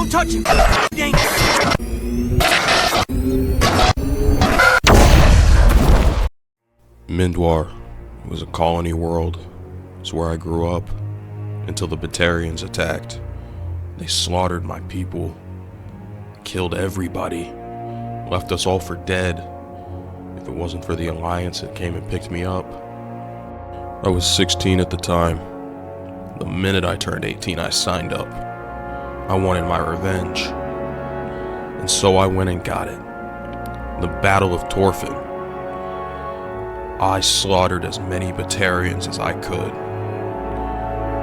Don't touch him! Dangerous! Mindwar was a colony world. It's where I grew up, until the Batarians attacked. They slaughtered my people, killed everybody, left us all for dead. If it wasn't for the Alliance that came and picked me up. I was 16 at the time. The minute I turned 18, I signed up. I wanted my revenge. And so I went and got it. The Battle of Torfin. I slaughtered as many Batarians as I could.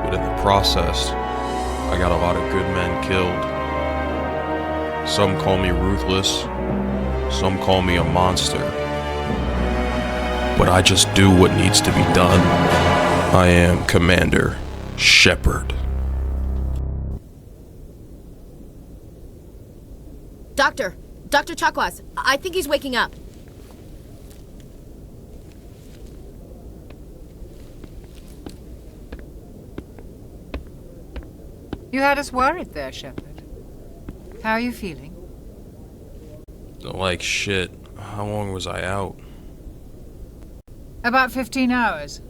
But in the process, I got a lot of good men killed. Some call me ruthless, some call me a monster. But I just do what needs to be done. I am Commander Shepard. Dr. Chakwas, I think he's waking up. You had us worried there, Shepard. How are you feeling? Like shit. How long was I out? About 15 hours.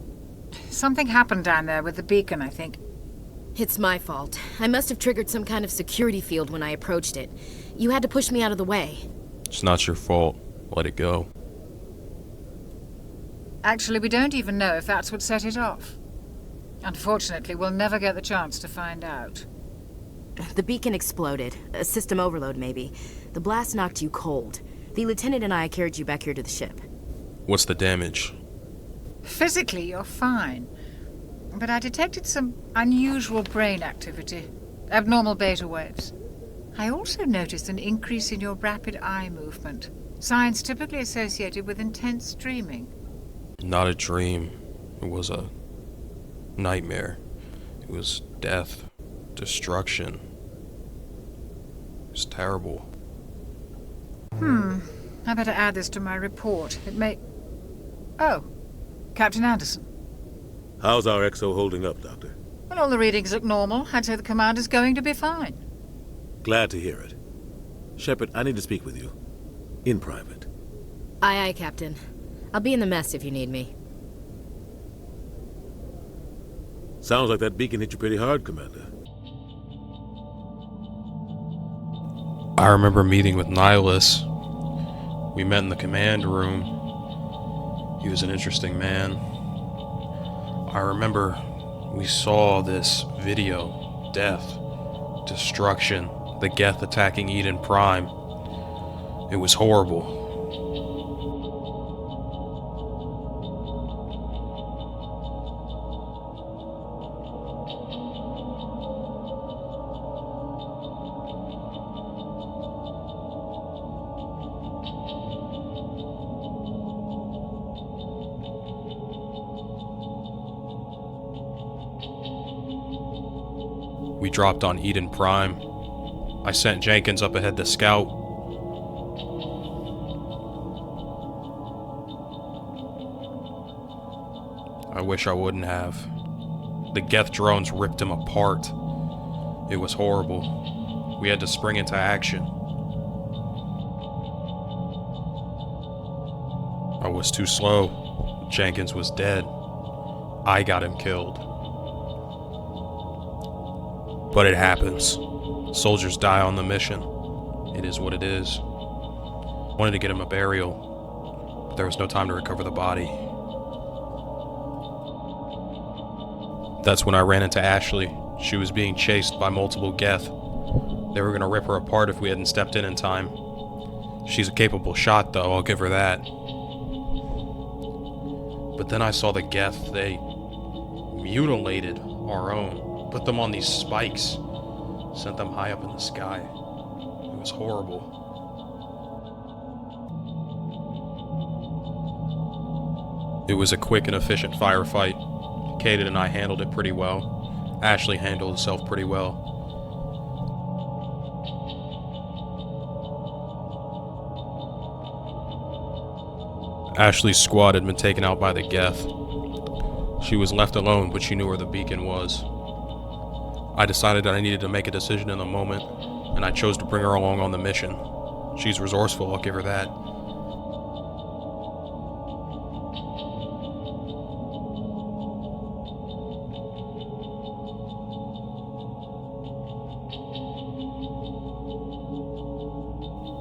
Something happened down there with the beacon, I think. It's my fault. I must have triggered some kind of security field when I approached it. You had to push me out of the way. It's not your fault. Let it go. Actually, we don't even know if that's what set it off. Unfortunately, we'll never get the chance to find out. The beacon exploded. A system overload, maybe. The blast knocked you cold. The lieutenant and I carried you back here to the ship. What's the damage? Physically, you're fine. But I detected some unusual brain activity. Abnormal beta waves. I also noticed an increase in your rapid eye movement. Signs typically associated with intense dreaming. Not a dream. It was a nightmare. It was death. Destruction. It was terrible. I better add this to my report. It may... Oh, Captain Anderson. How's our XO holding up, Doctor? Well, all the readings look normal. I'd say the commander's going to be fine. Glad to hear it. Shepard, I need to speak with you. In private. Aye, aye, Captain. I'll be in the mess if you need me. Sounds like that beacon hit you pretty hard, Commander. I remember meeting with Nihilus. We met in the command room. He was an interesting man. I remember we saw this video. Death. Destruction. The Geth attacking Eden Prime. It was horrible. We dropped on Eden Prime. I sent Jenkins up ahead to scout. I wish I wouldn't have. The Geth drones ripped him apart. It was horrible. We had to spring into action. I was too slow. Jenkins was dead. I got him killed. But it happens. Soldiers die on the mission. It is what it is. Wanted to get him a burial, but there was no time to recover the body. That's when I ran into Ashley. She was being chased by multiple Geth. They were gonna rip her apart if we hadn't stepped in time. She's a capable shot though, I'll give her that. But then I saw the Geth. They mutilated our own. Put them on these spikes, sent them high up in the sky. It was horrible. It was a quick and efficient firefight. Kaden and I handled it pretty well. Ashley handled herself pretty well. Ashley's squad had been taken out by the Geth. She was left alone, but she knew where the beacon was. I decided that I needed to make a decision in the moment. and I chose to bring her along on the mission. She's resourceful, I'll give her that.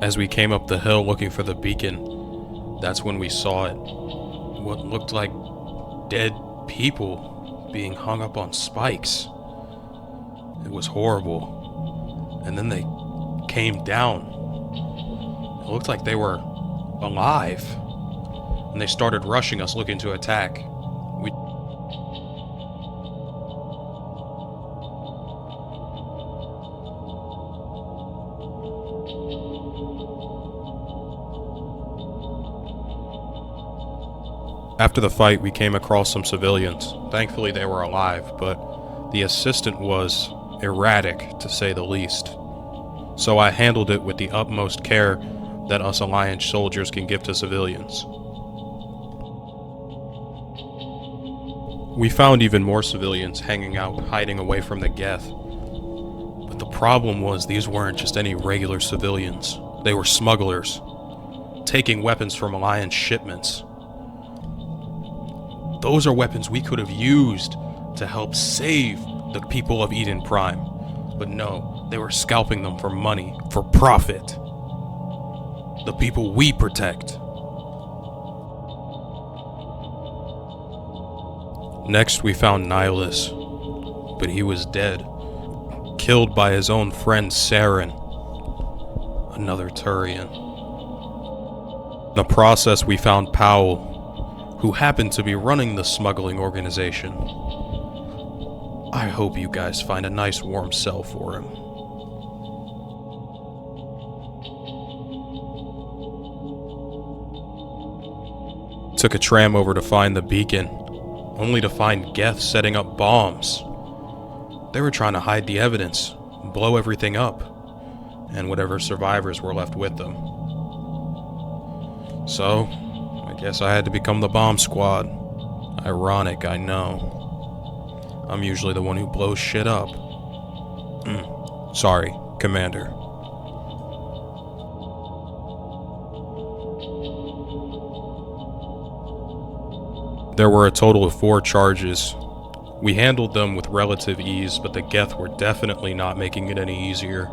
As we came up the hill looking for the beacon, that's when we saw it. What looked like dead people being hung up on spikes. It was horrible. And then they came down. It looked like they were alive. And they started rushing us looking to attack. After the fight, we came across some civilians. Thankfully, they were alive, but the assistant was erratic, to say the least. So I handled it with the utmost care that us Alliance soldiers can give to civilians. We found even more civilians hanging out, hiding away from the Geth. But the problem was these weren't just any regular civilians. They were smugglers, taking weapons from Alliance shipments. Those are weapons we could have used to help save the people of Eden Prime. But no, they were scalping them for money, for profit. The people we protect. Next, we found Nihilus, but he was dead, killed by his own friend Saren, another Turian. In the process, we found Powell, who happened to be running the smuggling organization. I hope you guys find a nice warm cell for him. Took a tram over to find the beacon, only to find Geth setting up bombs. They were trying to hide the evidence, blow everything up, and whatever survivors were left with them. So, I guess I had to become the bomb squad. Ironic, I know. I'm usually the one who blows shit up. Sorry, Commander. There were a total of 4 charges. We handled them with relative ease, but the Geth were definitely not making it any easier.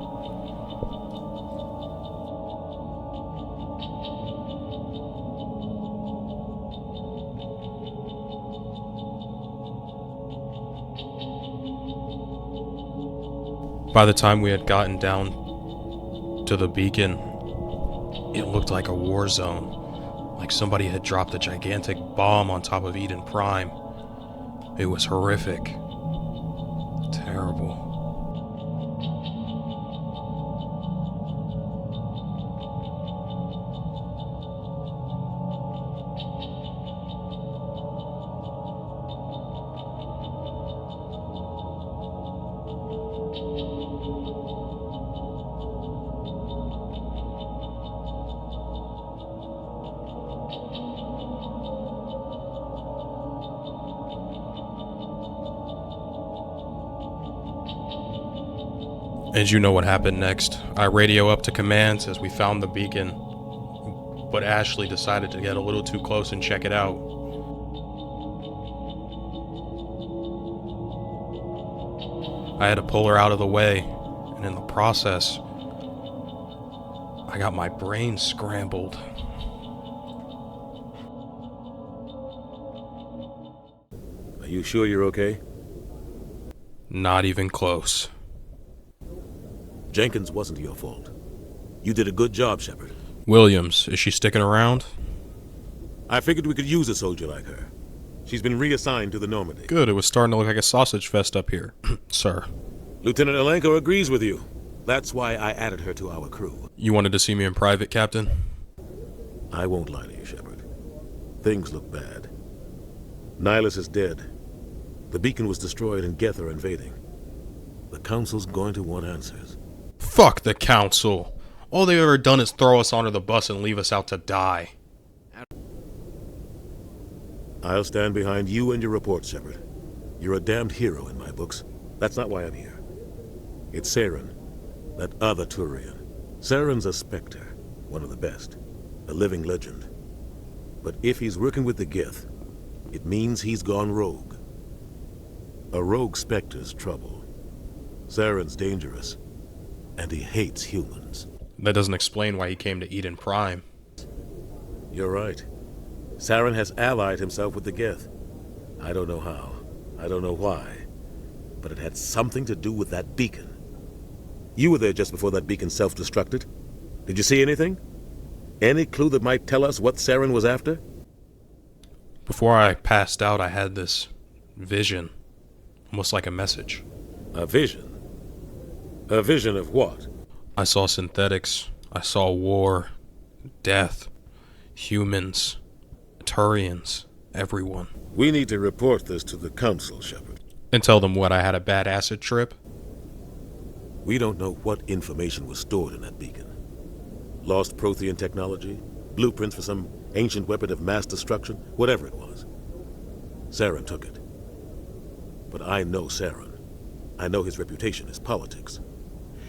By the time we had gotten down to the beacon, it looked like a war zone. Like somebody had dropped a gigantic bomb on top of Eden Prime. It was horrific. Terrible. And you know what happened next. I radio up to commands as we found the beacon, but Ashley decided to get a little too close and check it out. I had to pull her out of the way, and in the process, I got my brain scrambled. Are you sure you're okay? Not even close. Jenkins wasn't your fault. You did a good job, Shepard. Williams, is she sticking around? I figured we could use a soldier like her. She's been reassigned to the Normandy. Good, it was starting to look like a sausage fest up here, sir. Lieutenant Alenko agrees with you. That's why I added her to our crew. You wanted to see me in private, Captain? I won't lie to you, Shepard. Things look bad. Nihilus is dead. The beacon was destroyed and Geth are invading. The Council's going to want answers. Fuck the Council. All they've ever done is throw us onto the bus and leave us out to die. I'll stand behind you and your report, Shepard. You're a damned hero in my books. That's not why I'm here. It's Saren. That other Turian. Saren's a Specter, one of the best. A living legend. But if he's working with the Gith, it means he's gone rogue. A rogue Specter's trouble. Saren's dangerous, and he hates humans. That doesn't explain why he came to Eden Prime. You're right. Saren has allied himself with the Gith. I don't know how. I don't know why. But it had something to do with that beacon. You were there just before that beacon self-destructed. Did you see anything? Any clue that might tell us what Saren was after? Before I passed out, I had this vision. Almost like a message. A vision? A vision of what? I saw synthetics. I saw war, death, humans, Turians, everyone. We need to report this to the Council, Shepard. And tell them what, I had a bad acid trip? We don't know what information was stored in that beacon. Lost Prothean technology? Blueprints for some ancient weapon of mass destruction? Whatever it was. Saren took it. But I know Saren. I know his reputation is politics.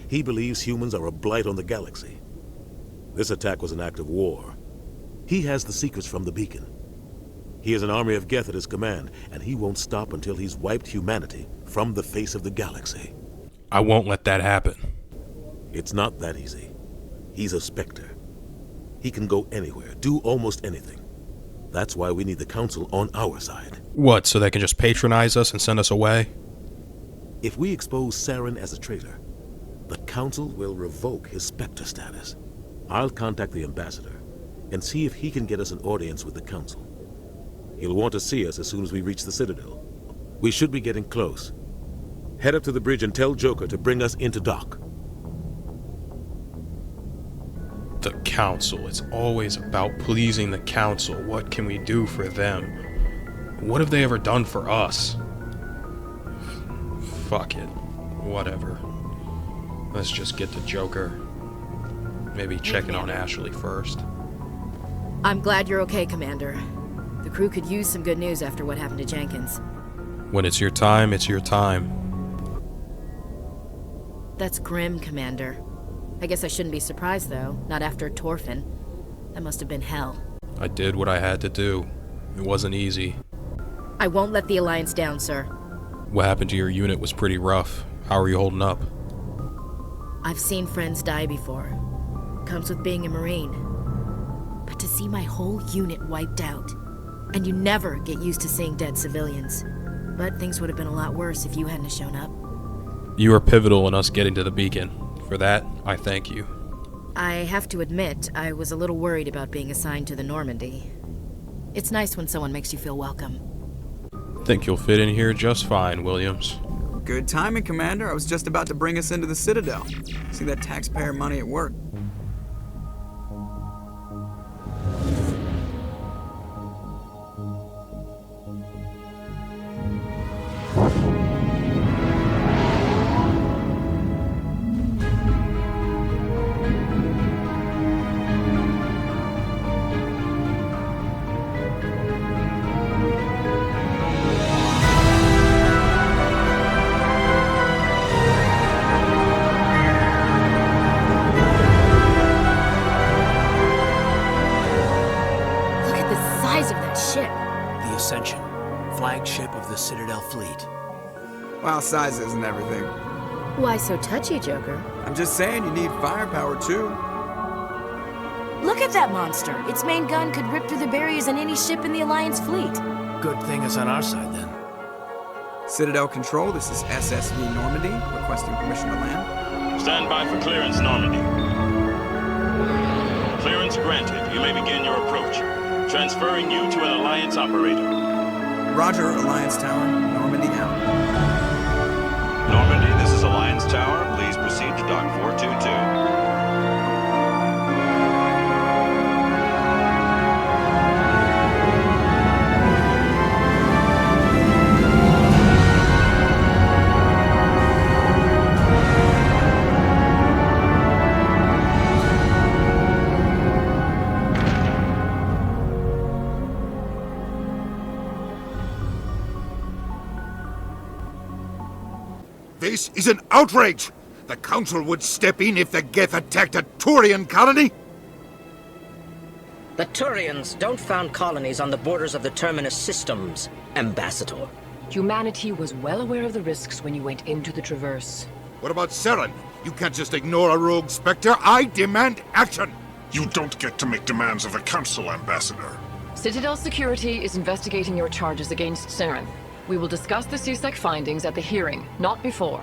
He believes humans are a blight on the galaxy. This attack was an act of war. He has the secrets from the beacon. He has an army of Geth at his command, and he won't stop until he's wiped humanity from the face of the galaxy. I won't let that happen. It's not that easy. He's a Specter. He can go anywhere, do almost anything. That's why we need the Council on our side. What, so they can just patronize us and send us away? If we expose Saren as a traitor, the Council will revoke his Specter status. I'll contact the Ambassador and see if he can get us an audience with the Council. He'll want to see us as soon as we reach the Citadel. We should be getting close. Head up to the bridge and tell Joker to bring us into dock. The Council. It's always about pleasing the Council. What can we do for them? What have they ever done for us? Fuck it. Whatever. Let's just get to Joker. Maybe checking on Ashley first. I'm glad you're okay, Commander. The crew could use some good news after what happened to Jenkins. When it's your time, it's your time. That's grim, Commander. I guess I shouldn't be surprised, though. Not after Torfin. That must have been hell. I did what I had to do. It wasn't easy. I won't let the Alliance down, sir. What happened to your unit was pretty rough. How are you holding up? I've seen friends die before. Comes with being a Marine. But to see my whole unit wiped out, and you never get used to seeing dead civilians. But things would have been a lot worse if you hadn't shown up. You were pivotal in us getting to the beacon. For that, I thank you. I have to admit, I was a little worried about being assigned to the Normandy. It's nice when someone makes you feel welcome. Think you'll fit in here just fine, Williams. Good timing, Commander. I was just about to bring us into the Citadel. See that taxpayer money at work. Flagship of the Citadel fleet. Well, size isn't everything. Why so touchy, Joker? I'm just saying you need firepower, too. Look at that monster! Its main gun could rip through the barriers in any ship in the Alliance fleet. Good thing it's on our side, then. Citadel Control, this is SSV Normandy, requesting permission to land. Stand by for clearance, Normandy. Clearance granted. You may begin your approach. Transferring you to an Alliance operator. Roger, Alliance Tower. Normandy out. Normandy, this is Alliance Tower. Please proceed to Dock 422. This is an outrage! The Council would step in if the Geth attacked a Turian colony? The Turians don't found colonies on the borders of the Terminus systems, Ambassador. Humanity was well aware of the risks when you went into the Traverse. What about Saren? You can't just ignore a rogue Spectre. I demand action! You don't get to make demands of the Council, Ambassador. Citadel Security is investigating your charges against Saren. We will discuss the CSEC findings at the hearing, not before.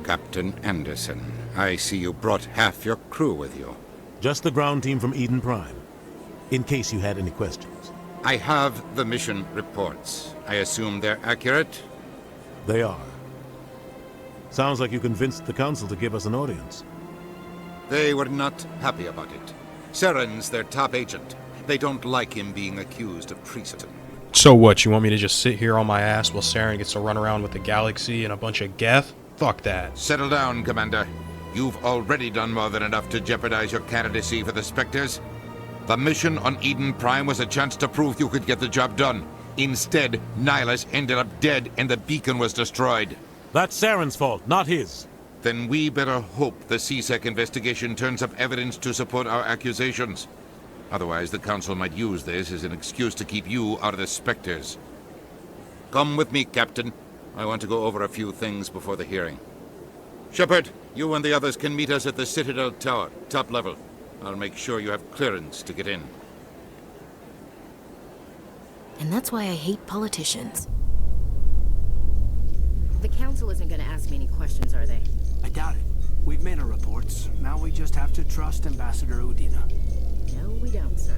Captain Anderson, I see you brought half your crew with you. Just the ground team from Eden Prime, in case you had any questions. I have the mission reports. I assume they're accurate? They are. Sounds like you convinced the Council to give us an audience. They were not happy about it. Saren's their top agent. They don't like him being accused of treason. So what, you want me to just sit here on my ass while Saren gets to run around with the galaxy and a bunch of Geth? Fuck that. Settle down, Commander. You've already done more than enough to jeopardize your candidacy for the Spectres. The mission on Eden Prime was a chance to prove you could get the job done. Instead, Nihilus ended up dead and the beacon was destroyed. That's Saren's fault, not his. Then we better hope the CSEC investigation turns up evidence to support our accusations. Otherwise, the Council might use this as an excuse to keep you out of the Spectres. Come with me, Captain. I want to go over a few things before the hearing. Shepard, you and the others can meet us at the Citadel Tower, top level. I'll make sure you have clearance to get in. And that's why I hate politicians. The Council isn't gonna ask me any questions, are they? I doubt it. We've made our reports. Now we just have to trust Ambassador Udina. No, we don't, sir.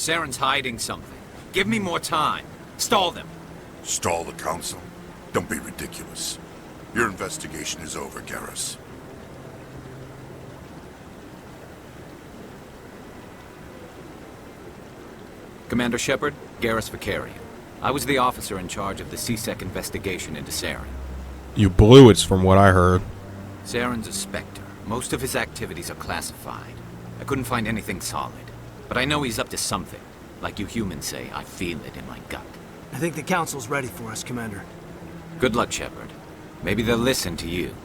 Saren's hiding something. Give me more time. Stall them. Stall the Council? Don't be ridiculous. Your investigation is over, Garrus. Commander Shepard, Garrus Vicarian. I was the officer in charge of the CSEC investigation into Saren. You blew it from what I heard. Saren's a Spectre. Most of his activities are classified. I couldn't find anything solid. But I know he's up to something. Like you humans say, I feel it in my gut. I think the Council's ready for us, Commander. Good luck, Shepard. Maybe they'll listen to you.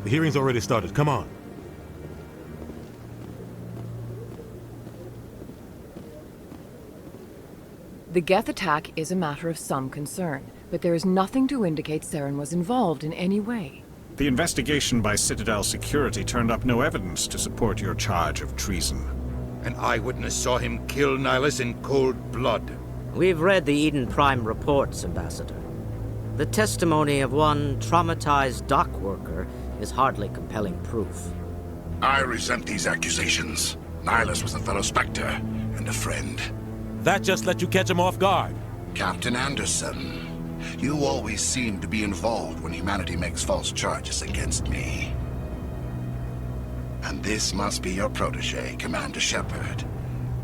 The hearing's already started. Come on. The Geth attack is a matter of some concern, but there is nothing to indicate Saren was involved in any way. The investigation by Citadel Security turned up no evidence to support your charge of treason. An eyewitness saw him kill Nihilus in cold blood. We've read the Eden Prime reports, Ambassador. The testimony of one traumatized dock worker is hardly compelling proof. I resent these accusations. Nihilus was a fellow Spectre and a friend. That just let you catch him off guard. Captain Anderson, you always seem to be involved when humanity makes false charges against me. And this must be your protege, Commander Shepard.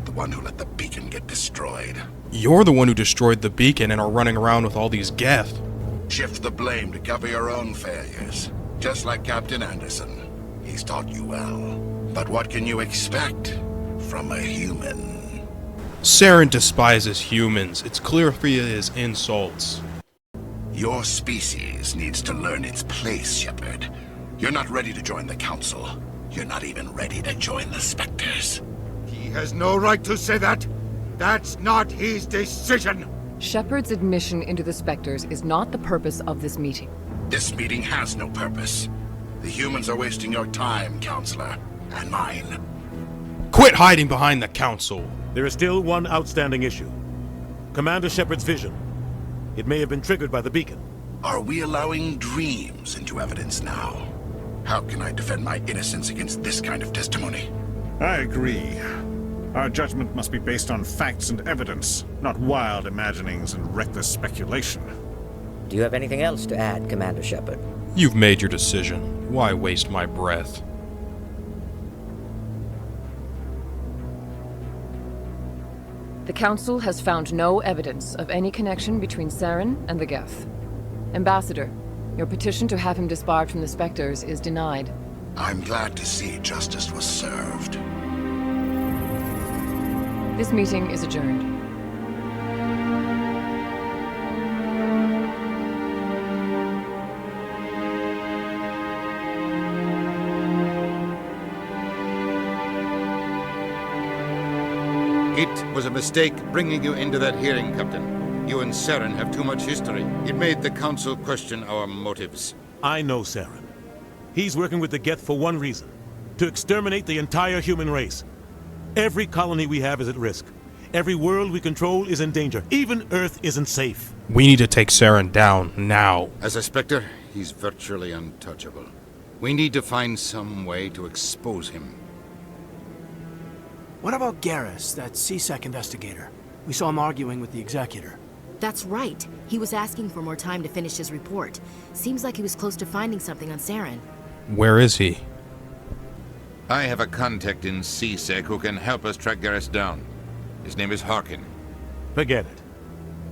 The one who let the beacon get destroyed. You're the one who destroyed the beacon and are running around with all these Geth. Shift the blame to cover your own failures. Just like Captain Anderson. He's taught you well. But what can you expect from a human? Saren despises humans. It's clear via his insults. Your species needs to learn its place, Shepard. You're not ready to join the Council. You're not even ready to join the Spectres. He has no right to say that. That's not his decision. Shepard's admission into the Spectres is not the purpose of this meeting. This meeting has no purpose. The humans are wasting your time, Counselor, and mine. Quit hiding behind the Council. There is still one outstanding issue. Commander Shepard's vision. It may have been triggered by the beacon. Are we allowing dreams into evidence now? How can I defend my innocence against this kind of testimony? I agree. Our judgment must be based on facts and evidence, not wild imaginings and reckless speculation. Do you have anything else to add, Commander Shepard? You've made your decision. Why waste my breath? The Council has found no evidence of any connection between Saren and the Geth. Ambassador, your petition to have him disbarred from the Specters is denied. I'm glad to see justice was served. This meeting is adjourned. It was a mistake bringing you into that hearing, Captain. You and Saren have too much history. It made the Council question our motives. I know Saren. He's working with the Geth for one reason: to exterminate the entire human race. Every colony we have is at risk. Every world we control is in danger. Even Earth isn't safe. We need to take Saren down, now. As a Spectre, he's virtually untouchable. We need to find some way to expose him. What about Garrus, that CSEC investigator? We saw him arguing with the Executor. That's right. He was asking for more time to finish his report. Seems like he was close to finding something on Saren. Where is he? I have a contact in CSEC who can help us track Garrus down. His name is Harkin. Forget it.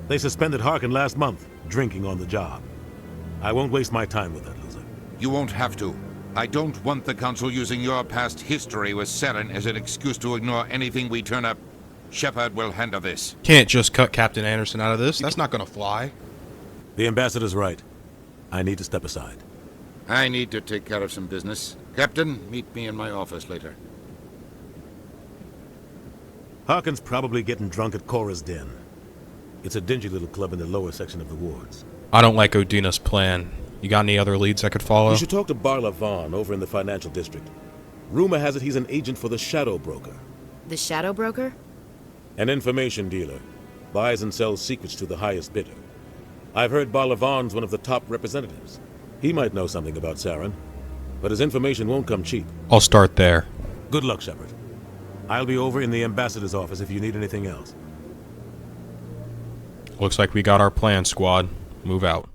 They suspended Harkin last month, drinking on the job. I won't waste my time with that loser. You won't have to. I don't want the Council using your past history with Saren as an excuse to ignore anything we turn up. Shepard will handle this. Can't just cut Captain Anderson out of this. That's not gonna fly. The Ambassador's right. I need to step aside. I need to take care of some business. Captain, meet me in my office later. Harkin's probably getting drunk at Cora's Den. It's a dingy little club in the lower section of the wards. I don't like Odina's plan. You got any other leads I could follow? You should talk to Barla Vaughn over in the financial district. Rumor has it he's an agent for the Shadow Broker. The Shadow Broker? An information dealer. Buys and sells secrets to the highest bidder. I've heard Barla Vaughn's one of the top representatives. He might know something about Saren, but his information won't come cheap. I'll start there. Good luck, Shepard. I'll be over in the Ambassador's office if you need anything else. Looks like we got our plan, squad. Move out.